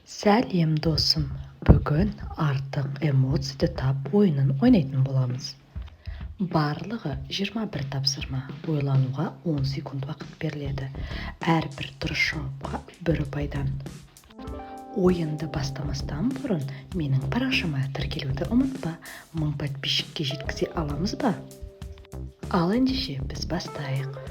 Сәлем досым, бүгін артық эмоцияды тап ойынын ойнайтын боламыз. Барлығы 21 тапсырма, ойлануға 10 секунд уақыт беріледі. Әрбір дұрыс жауапқа 1 ұпайдан. Ойынды бастамастан бұрын менің парақшама тіркелуді ұмытпа, 1000 подписчикке жеткізе аламыз ба? Ал ендеше біз бастайық.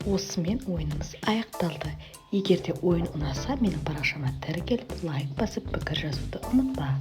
Осымен ойынымыз аяқталды. Егер де ойын ұнаса, менің парақшама тіркеліп, лайк басып, пікір жазуды ұмытпа.